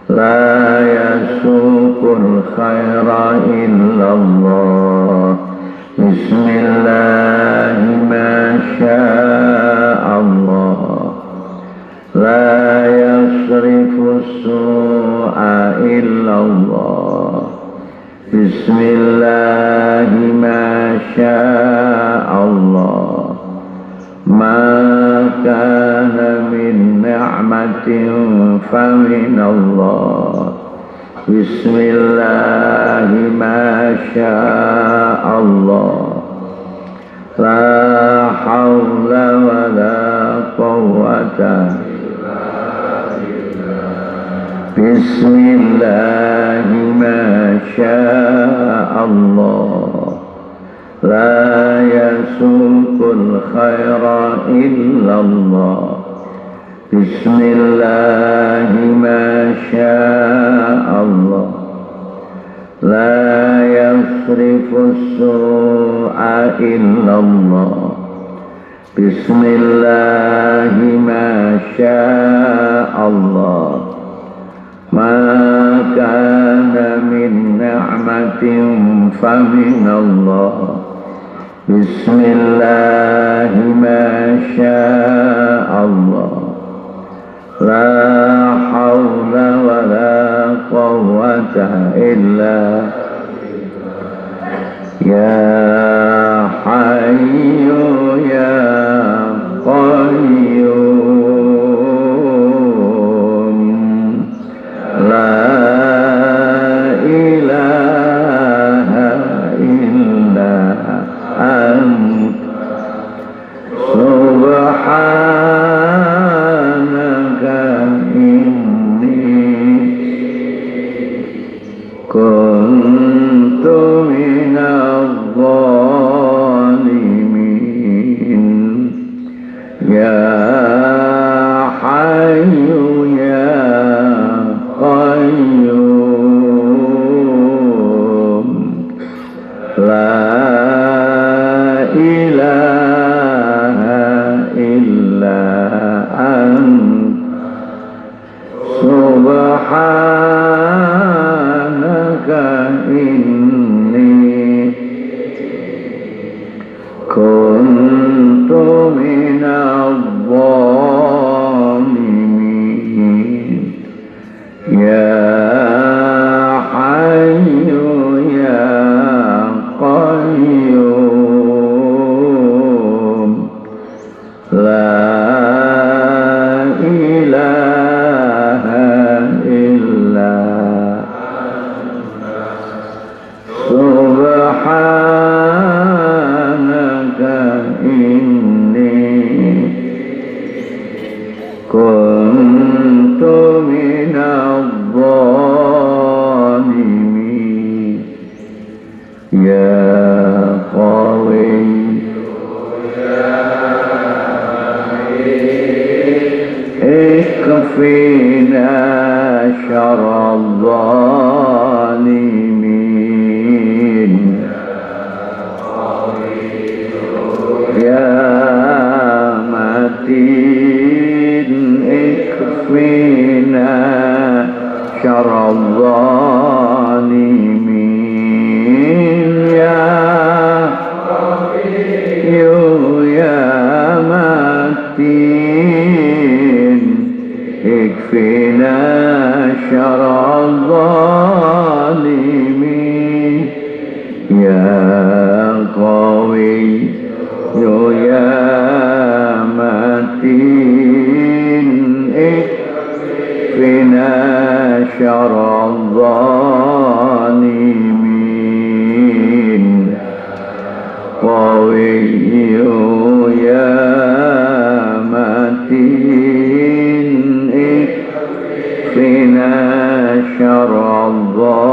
La yasukul khaira illallah. Bismillah masyaallah. La yasrifus su'a illallah. Bismillah masyaallah. Ma kana min ni'matin faminallah. Bismillah masyaallah. La hawla wa la quwwata. Bismillah masyaallah. La yasukul khaira illallah. Bismillah masyaallah. La yasrifus su'a illallah. Bismillah masyaallah. Ma kana min ni'matin faminallah. Bismillah masyaallah. La hawla wa la quwwata illa ya hayyu ya qayyum. La ilaha illa anta subhanaka inni kuntu minadh dhalimin. Ya hayyu ya qayyum. La ilaha illa anta subhanaka inni kuntu minadh dhalimin. Ya hayyu ya qayyum. La ilaha illa subhanaka inni شر الظالمين يا متين اكفنا شر الظالمين يا متين اكفنا شر الظالمين يا قوي يا متين اكفنا شر الظالمين قوي يا متين اكفنا شر الظالمين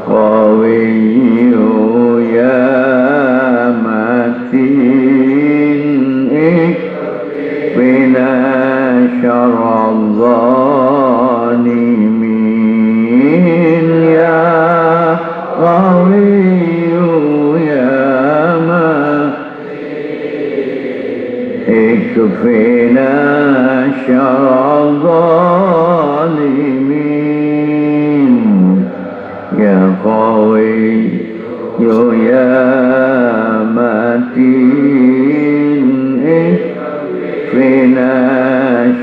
قوي يا متين اكفنا شر الظالمين يا قوي يا متين اكفنا شر الظالمين يا قوي يا متين اكفنا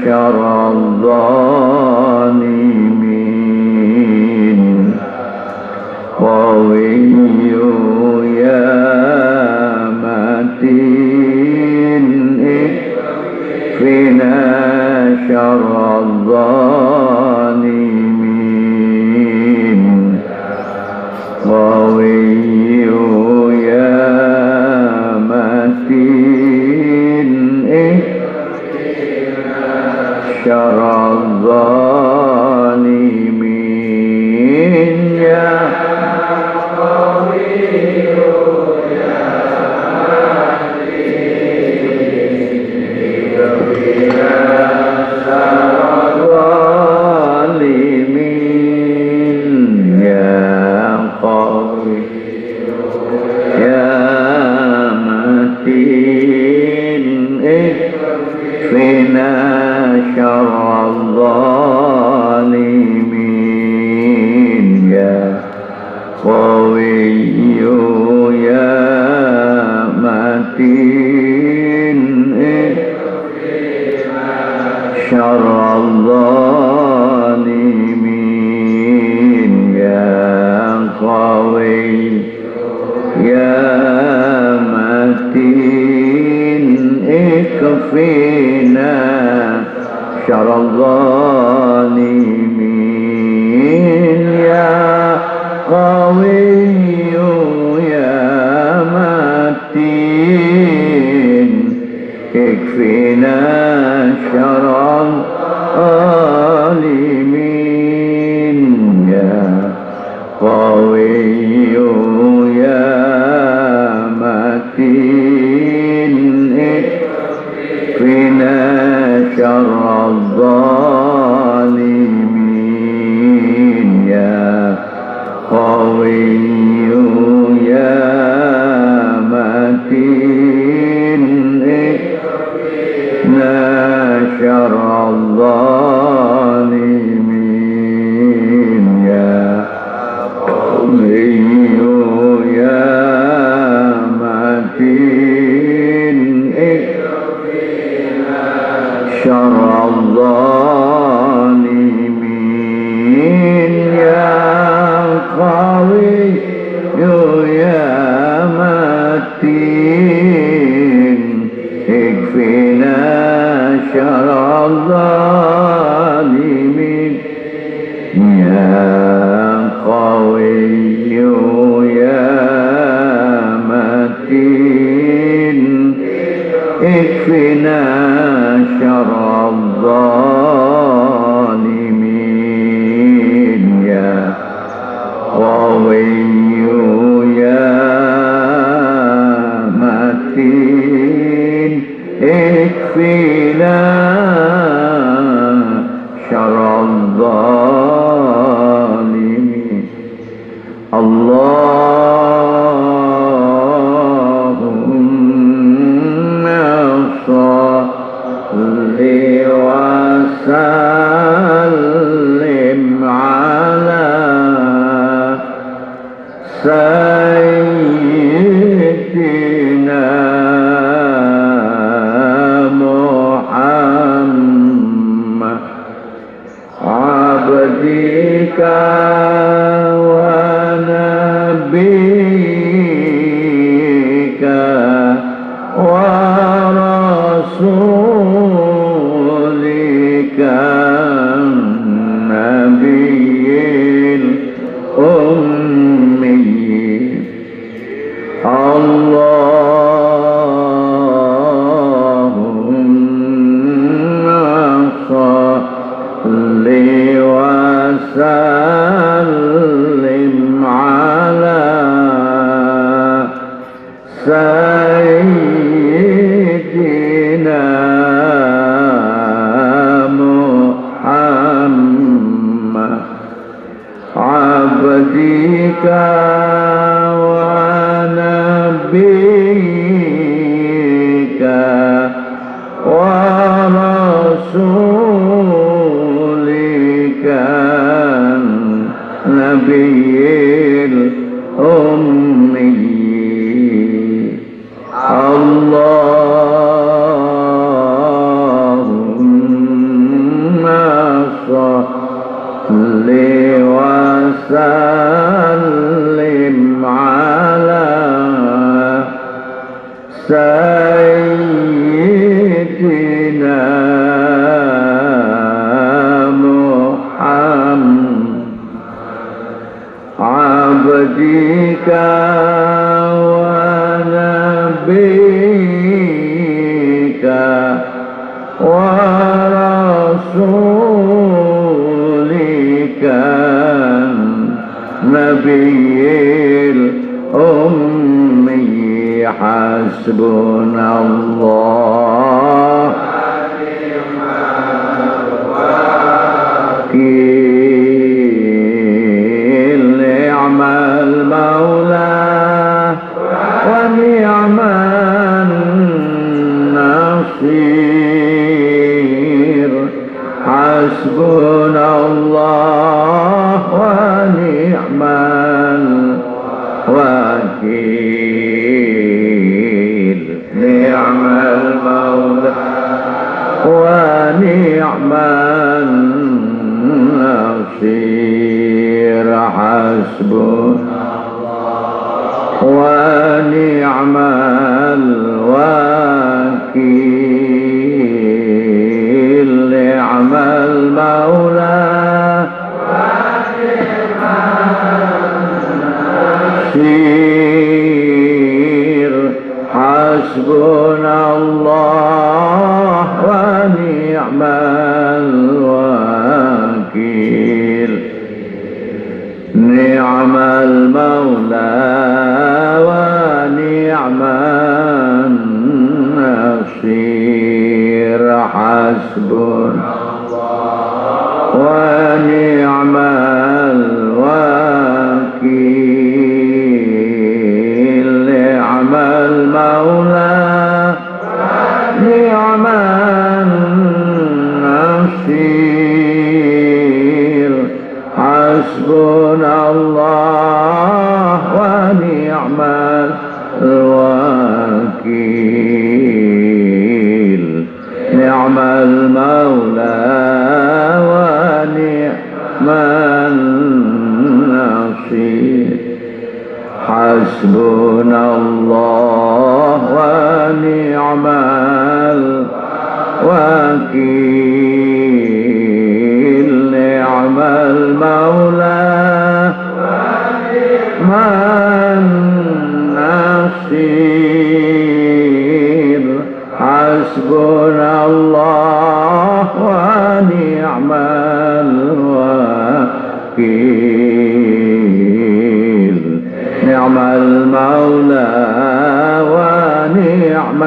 شر الظالمين قوي يا متين اكفنا شر الظالمين قوي يا متين شر الظالمين يا قوي يا متين شر الظالمين يا قوي يا متين اكفنا شر الظالمين يا قوي يا متين شر الظالمين يا قوي يا متين اكفنا شر الظالمين يا قوي يا متين اكفنا شر الظالمين يا قوي يا متين اكفنا شر الظالمين يا قوي يا متين اكفنا شر الظالمين يا قوي يا متين اكفنا شر الظالمين يا قوي يا متين اكفنا شر الظالمين يا قوي يا متين اكفنا شر الظالمين يا قوي يا متين اكفنا شر الظالمين اللهم صل وسلم على سيدنا محمد عبدك ونبيك ورسولك النبي الأمي اللهم صل وسلم على سيدنا محمد عبدك ونبيك ورسولك النبي الأمي اللهم صل وسلم على سيدنا محمد عبدك ونبيك ورسولك النبي الأمي حسبنا الله وكيل نعم المولى ونعم النصير حسبنا الله ونعم الوكيل نعم المولى ونعم النصير حسبنا ونعم الوكيل نعم المولى النصير حسبنا الله ونعم الوكيل نعم المولى ونعم النصير حسبنا ونعم الوكيل نعم المولى نعم النصير حسبنا الله ونعم الوكيل نعم المولى ونعم النصير حسبنا الله ونعم الوكيل نعم المولى ونعم النصير حسبنا الله ونعم الوكيل نعم المولى ونعم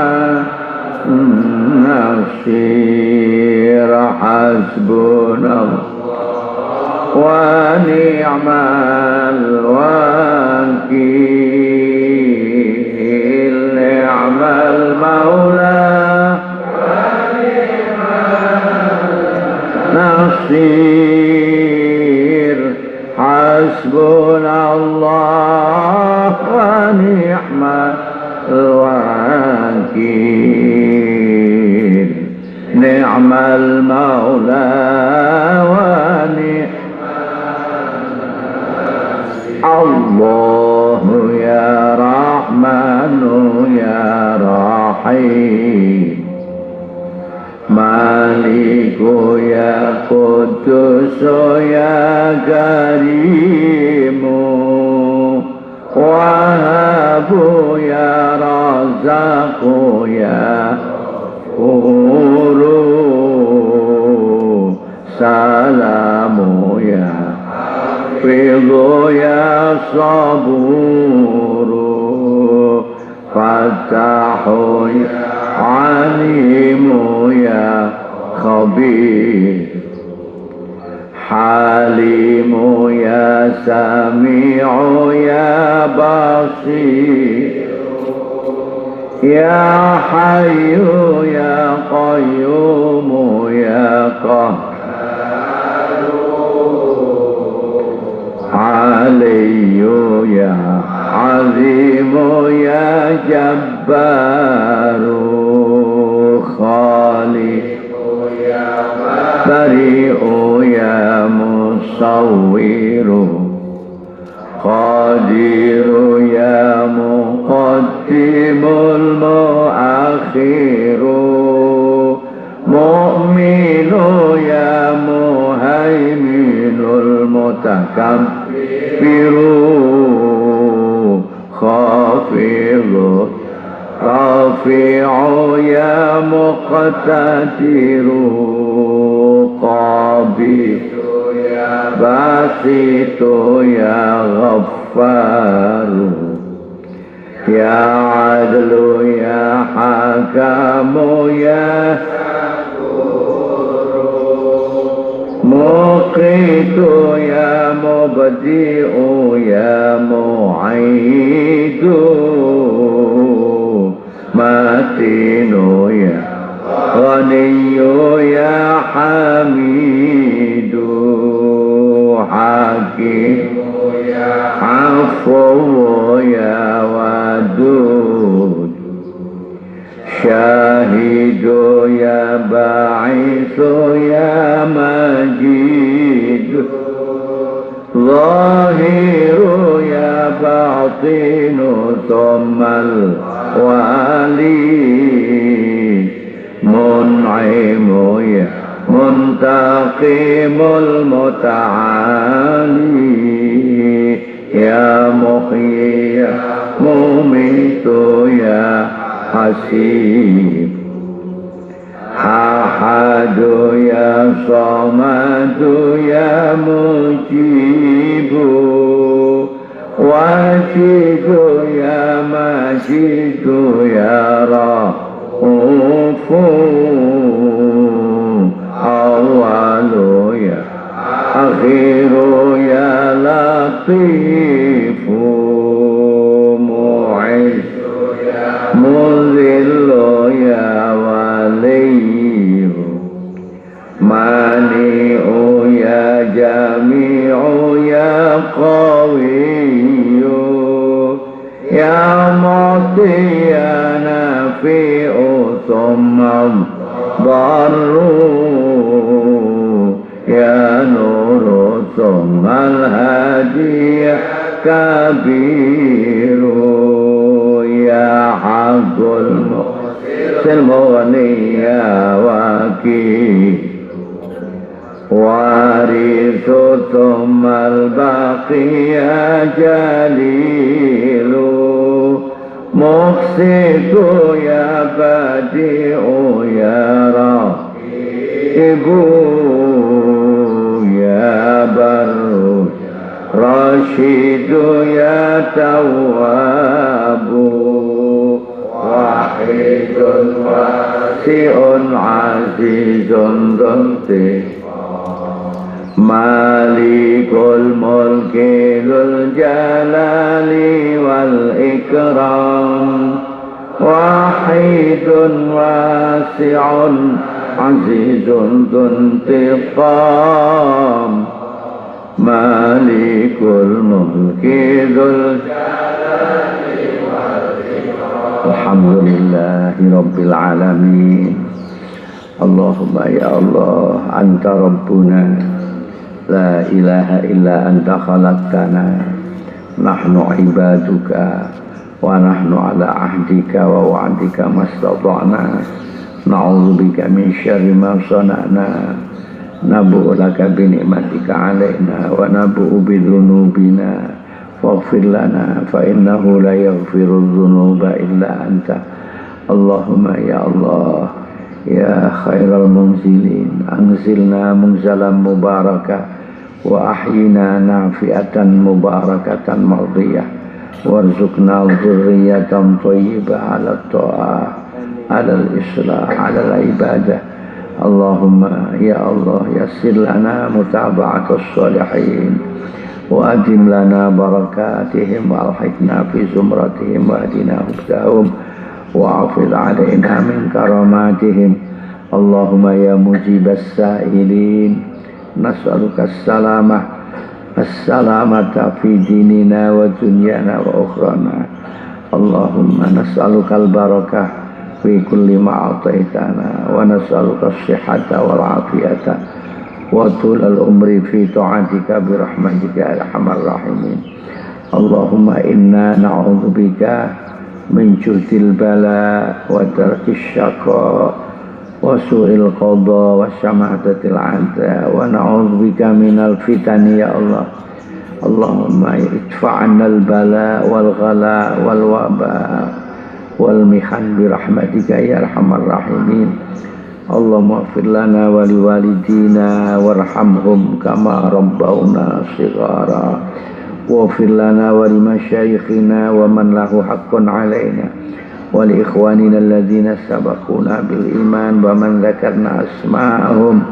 النصير nasir hasbunallah wa ni'mal wakil ni'mal maula nasir hasbunallah wa ni'mal wakil ni'mal maula wa ni'mal Allahu ya Rahmanu ya Rahim Maliku ya Qudusu ya Karimu Wahabu ya Razaku ya Uru Salamu ya Ridho ya Saburu Fatahu ya Alimu ya Khabir Halimu ya Sami'u ya Basir Ya Hayyu ya Qayyumu ya Qahhar Aliyu ya Azimu ya Jabbaru Khaliqu ya Bari'u ya Musawwiru Qadiru ya Muqaddimul Muakhiru Mu'minu ya Muhaiminul Mutakabbiru Khafiru Rafi'u ya Muqtadiru Qabidu ya Basitu ya Ghaffaru Ya Adlu ya Hakamu ya Muqitu ya Mubdi'u ya Mu'idu Matinu ya Ghaniyu ya Hamidu Hakimu ya Afu ya Wadud Syahidu ya Ba'isu ya Majid Zahiru ya Batinu Thummal Wali Mun'imu ya Muntaqimul Muta'ali Ya Muhyi ya Mumitu ya Hasib Ahadu ya Samadu ya Mujibu Wajidu ya Majidu ya Ra'ufu Awalu ya Akhiru ya Latifu Mu'izzu ya Muzillu ya Waliyu Mani'u ya Jami'u ya Qawiyu Ya Mu'ti ya Nafi'u Thumma Barru Ya Nuru Thumma Al-Hadi ya Kabiru Ya Haqqul Muhsin Mughni ya Wakil Warithu Thumma Al-Baqi ya Jalilu Muqsitu ya Badi'u ya Raqibu ya Barru Rashidu ya Tawwabu Wahid wasi'un azizun dzuntiqam malikul mulki dzul jalali wal ikram wahidun wasi'un azizun dzuntiqam malikul mulki dzul jalali wal ikram alhamdulillahi rabbil alamin Allahumma ya Allah anta rabbuna la ilaha illa anta khalaqtana nahnu ibaduka wa nahnu ala ahdika wa wa'dika mastata'na na'udzubika min syarri ma sana'na nabu'u laka bi ni'matika 'alaina wa nabu'u bi dzunubina faghfir lana fa innahu la yaghfiru dzunuba illa anta Allahumma ya Allah ya khairal munzilin anzilna munzalan mubarakah wa ahyina nafi'atan mubarakatan mardiyah warzuqna dzurriyyatan thayyibah 'ala ta'ah 'ala al-islah 'ala al-ibadah Allahumma ya Allah yassir lana mutaba'atus sholihin wa adim lana barakatihim wa alhiqna fi zumratihim wa adina hubdahum wa afid alaina min karamatihim Allahumma ya mujibas sa'ilin nas'aluka as-salamata fi dinina wa dunyana wa ukhrana Allahumma nas'aluka al-barakah fi kulli ma a'taitana wa nas'aluka as-sihhata wal 'afiyata wa tulal umri fi ta'atika bi rahmatika ya arhamar rahimin Allahumma inna na'udzubika min juhdil bala wa darkis syaqa wa su'il qada wa syamatatil 'adha wa na'udzubika minal fitani ya Allah Allahumma idfa'na al-bala wal ghala wal waba wal mihan bi rahmatika ya arhamar rahimin Allahumma ighfir lana wa liwalidina warhamhum kama rabbawna shighara waghfir lana wa limasyayikhina wa man lahu haqqun alaina wa li ikhwanina alladhina sabaquna bil iman wa man dzakarna asma'ahum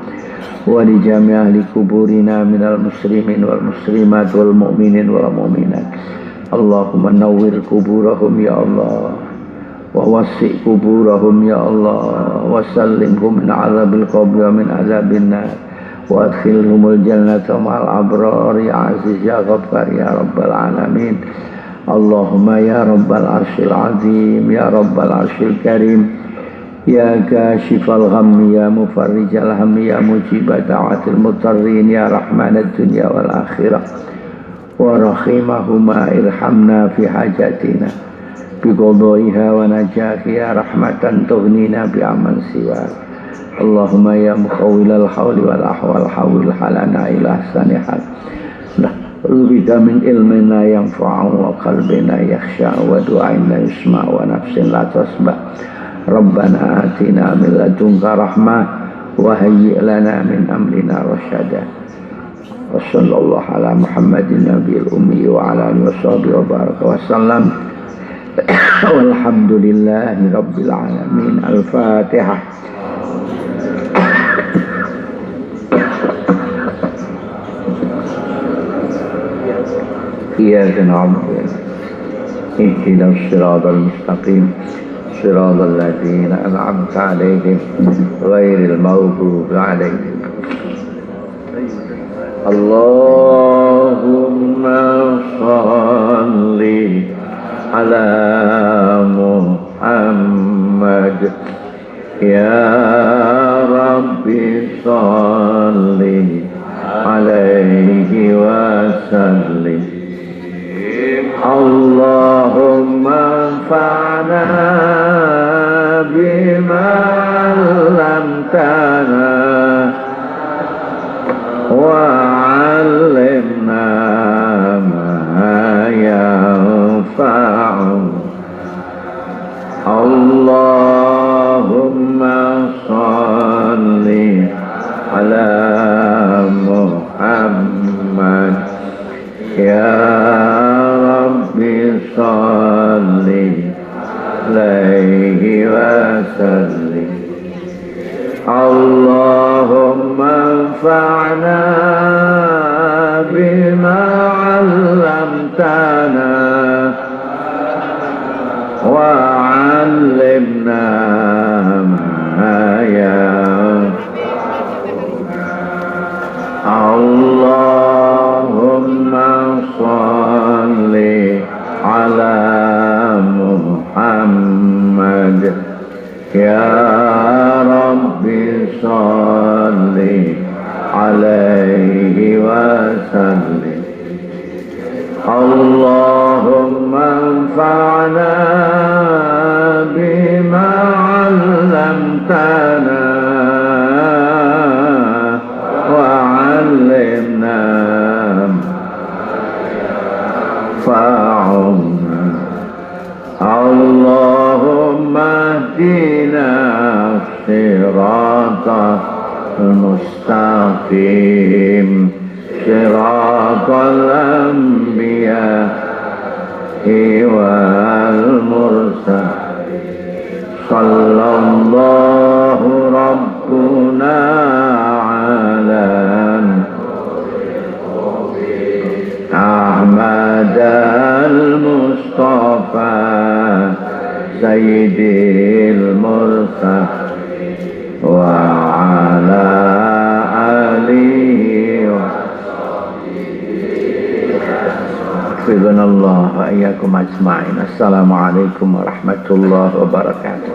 wa li jami' ahli kuburina minal muslimin wal muslimat wal mu'minin wal mu'minat Allahumma nawwir kuburahum ya Allah wa wasi' kuburahum ya Allah wa sallimhum min azabil qabri wa min azabin nar wa adkhilhumul jannata ma'al abrar ya aziz ya ghaffar ya rabbal alamin Allahumma ya rabbal arsyil azim ya rabbal arsyil karim ya kashifal ghammi ya mufarrijal hammi ya mujiba da'watil mutarrin ya rahmanad dunya wal akhirah wa rahimahuma irhamna fi hajatina biqadaiha wa najaki ya rahmatan tughnina bi aman siwa Allahumma ya mukhawwilal hawli wal ahwal hawil halana ila sanihal bika min ilmina yanfa'u wa qalbina yakhsha wa du'aina yusma wa nafsin la tasba Rabbana atina min ladunka rahmah wa hayyi' lana min amrina rasyada wa sallallahu ala Muhammadin nabiyil ummi wa ala alihi wa sahbihi wa baraka wa sallam walhamdulillahi rabbil alamin al-fatihah iyyaka na'budu ihdinas siratal mustaqim siratal ladzina an'amta 'alaihim ghairil maghdubi 'alaihim Allahumma shalli ala Muhammad ya Rabbi shalli alaihi wa sallim Allahumma anfa'na bima 'allamtana wa 'allimna ma yanfa'una Allahumma salli ala Muhammad ya Rabbi salli alaihi اللهم انفعنا بما علمتنا وعلمنا ما ينفعنا. اللهم صل على محمد يا رب صل عليه وسلم. اللهم انفعنا بما علمتنا وعلمنا فعلنا. اللهم اهدنا صراط المستقيم صراط الأنبياء والمرسلين. صلى الله ربنا على أحمد المصطفى سيد المرسلين وعلى آله وصحبه الله وإياكم أجمعين. السلام عليكم ورحمة الله وبركاته.